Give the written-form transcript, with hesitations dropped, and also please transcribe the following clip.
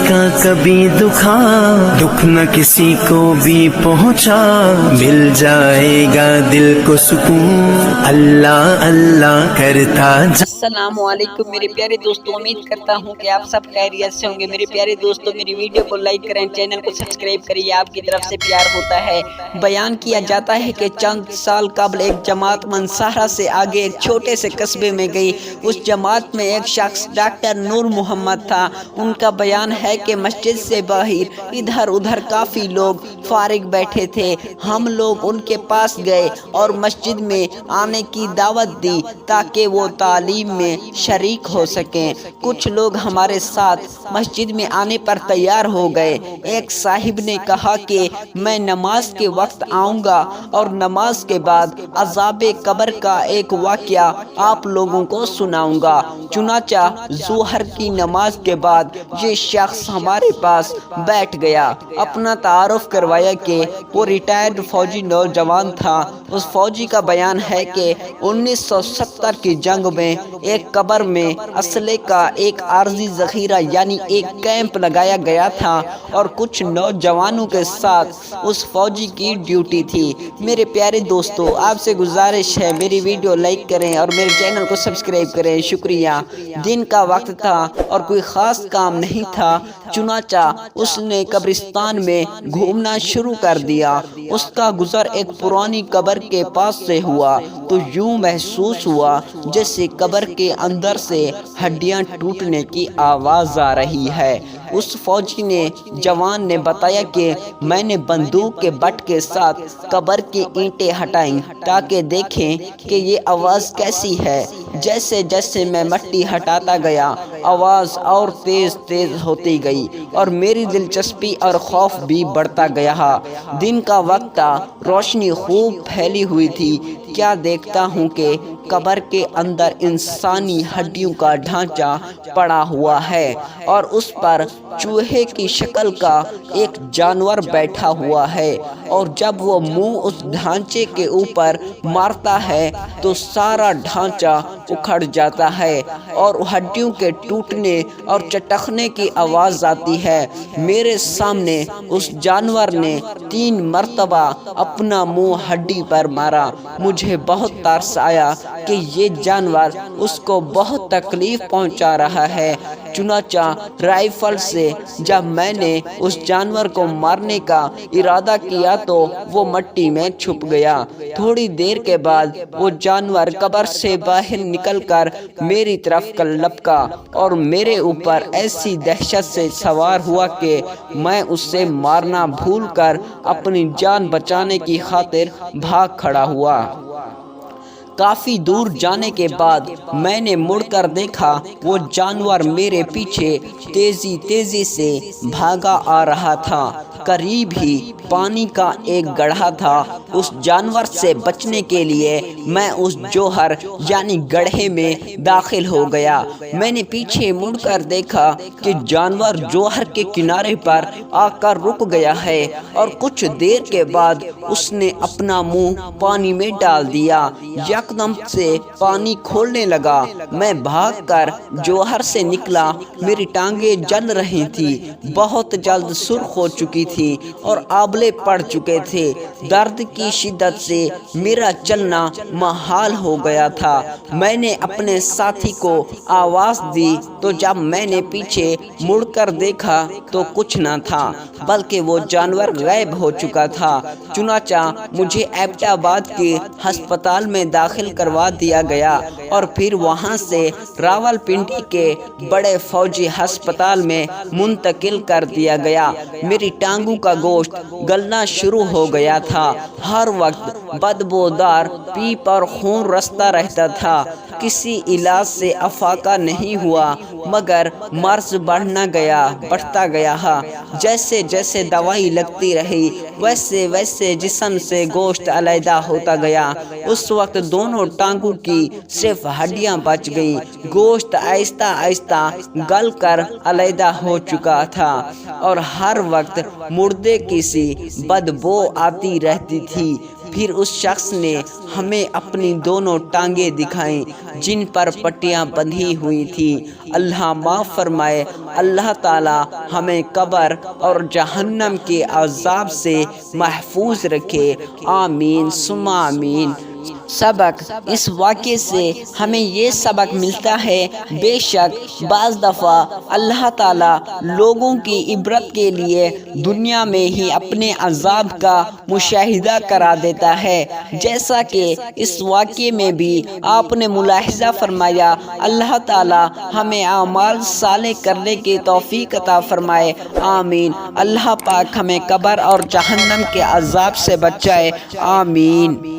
کا کبھی دکھا، دکھ نہ کسی کو بھی پہنچا، مل جائے گا دل کو سکون، اللہ اللہ کرتا جا۔ السلام علیکم میرے پیارے دوستو، امید کرتا ہوں کہ آپ سب خیریت سے ہوں گے۔ میرے پیارے دوستو، میری ویڈیو کو لائک کریں، چینل کو سبسکرائب کریے، آپ کی طرف سے پیار ہوتا ہے۔ بیان کیا جاتا ہے کہ چند سال قبل ایک جماعت منصارہ سے آگے ایک چھوٹے سے قصبے میں گئی۔ اس جماعت میں ایک شخص ڈاکٹر نور محمد تھا۔ ان کا بیان ہے کہ مسجد سے باہر ادھر ادھر کافی لوگ فارغ بیٹھے تھے۔ ہم لوگ ان کے پاس گئے اور مسجد میں آنے کی دعوت دی تاکہ وہ تعلیم میں شریک ہو سکیں۔ کچھ لوگ ہمارے ساتھ مسجد میں آنے پر تیار ہو گئے۔ ایک صاحب نے کہا کہ میں نماز کے وقت آؤں گا اور نماز کے بعد عذاب قبر کا ایک واقعہ آپ لوگوں کو سناؤں گا۔ چنانچہ ظہر کی نماز کے بعد یہ شخص ہمارے پاس بیٹھ گیا، اپنا تعارف کروایا کہ وہ ریٹائرڈ فوجی نوجوان تھا۔ اس فوجی کا بیان ہے کہ 1970 کی جنگ میں ایک قبر میں اسلحے کا ایک عارضی ذخیرہ یعنی ایک کیمپ لگایا گیا تھا اور کچھ نوجوانوں کے ساتھ اس فوجی کی ڈیوٹی تھی۔ میرے پیارے دوستو، آپ سے گزارش ہے میری ویڈیو لائک کریں اور میرے چینل کو سبسکرائب کریں، شکریہ۔ دن کا وقت تھا اور کوئی خاص کام نہیں تھا، چنانچہ اس نے قبرستان میں گھومنا شروع کر دیا۔ اس کا گزر ایک پرانی قبر کے پاس سے ہوا تو یوں محسوس ہوا جیسے قبر کے اندر سے ہڈیاں ٹوٹنے کی آواز آ رہی ہے۔ اس فوجی جوان نے بتایا کہ میں نے بندوق کے بٹ کے ساتھ قبر کی اینٹیں ہٹائیں تاکہ دیکھیں کہ یہ آواز کیسی ہے۔ جیسے جیسے میں مٹی ہٹاتا گیا، آواز اور تیز تیز ہوتی گئی اور میری دلچسپی اور خوف بھی بڑھتا گیا۔ دن کا وقت تھا، روشنی خوب پھیلی ہوئی تھی۔ کیا دیکھتا ہوں کہ قبر کے اندر انسانی ہڈیوں کا ڈھانچہ پڑا ہوا ہے اور اس پر چوہے کی شکل کا ایک جانور بیٹھا ہوا ہے، اور جب وہ منہ اس ڈھانچے کے اوپر مارتا ہے تو سارا ڈھانچہ اکھڑ جاتا ہے اور ہڈیوں کے ٹوٹنے اور چٹکنے کی آواز آتی ہے۔ میرے سامنے اس جانور نے 3 مرتبہ اپنا منہ ہڈی پر مارا۔ مجھے بہت ترس آیا کہ یہ جانور اس کو بہت تکلیف پہنچا رہا ہے۔ چنانچہ رائفل سے جب میں نے اس جانور کو مارنے کا ارادہ کیا تو وہ مٹی میں چھپ گیا۔ تھوڑی دیر کے بعد وہ جانور قبر سے باہر نکل کر میری طرف لپکا اور میرے اوپر ایسی دہشت سے سوار ہوا کہ میں اس سے مارنا بھول کر اپنی جان بچانے کی خاطر بھاگ کھڑا ہوا۔ کافی دور جانے کے بعد میں نے مڑ کر دیکھا، وہ جانور میرے پیچھے تیزی سے بھاگا آ رہا تھا۔ قریب ہی پانی کا ایک گڑھا تھا۔ اس جانور سے بچنے کے لیے میں اس جوہر یعنی گڑھے میں داخل ہو گیا۔ میں نے پیچھے مڑ کر دیکھا کہ جانور جوہر کے کنارے پر آ کر رک گیا ہے اور کچھ دیر کے بعد اس نے اپنا منہ پانی میں ڈال دیا۔ یکدم سے پانی کھولنے لگا۔ میں بھاگ کر جوہر سے نکلا۔ میری ٹانگیں جل رہی تھی، بہت جلد سرخ ہو چکی تھی اور آبلے پڑ چکے تھے۔ درد کی شدت سے میرا چلنا محال ہو گیا تھا۔ میں نے اپنے ساتھی کو آواز دی تو جب میں نے پیچھے مڑ کر دیکھا تو کچھ نہ تھا بلکہ وہ جانور غائب ہو چکا تھا۔ چنانچہ مجھے ایبٹ آباد کے ہسپتال میں داخل کروا دیا گیا اور پھر وہاں سے راولپنڈی کے بڑے فوجی ہسپتال میں منتقل کر دیا گیا۔ میری ٹانگوں کا گوشت گلنا شروع ہو گیا تھا۔ ہر وقت بدبودار پیپ اور خون رستا رہتا تھا۔ کسی علاج سے افاقہ نہیں ہوا مگر مرض بڑھتا گیا۔ جیسے جیسے دوائی لگتی رہی ویسے ویسے جسم سے گوشت علیحدہ ہوتا گیا۔ اس وقت دونوں ٹانگوں کی صرف ہڈیاں بچ گئیں۔ گوشت آہستہ آہستہ گل کر علیحدہ ہو چکا تھا اور ہر وقت مردے کی سی بدبو آتی رہتی تھی۔ پھر اس شخص نے ہمیں اپنی دونوں ٹانگیں دکھائیں جن پر پٹیاں بندھی ہوئی تھی۔ اللہ معاف فرمائے، اللہ تعالی ہمیں قبر اور جہنم کے عذاب سے محفوظ رکھے، آمین ثم آمین۔ سبق: اس واقعے سے ہمیں یہ سبق ملتا ہے، بے شک بعض دفعہ اللہ تعالی لوگوں کی عبرت کے لیے دنیا میں ہی اپنے عذاب کا مشاہدہ کرا دیتا ہے، جیسا کہ اس واقعے میں بھی آپ نے ملاحظہ فرمایا۔ اللہ تعالی ہمیں اعمال صالح کرنے کی توفیق عطا فرمائے، آمین۔ اللہ پاک ہمیں قبر اور جہنم کے عذاب سے بچائے، آمین۔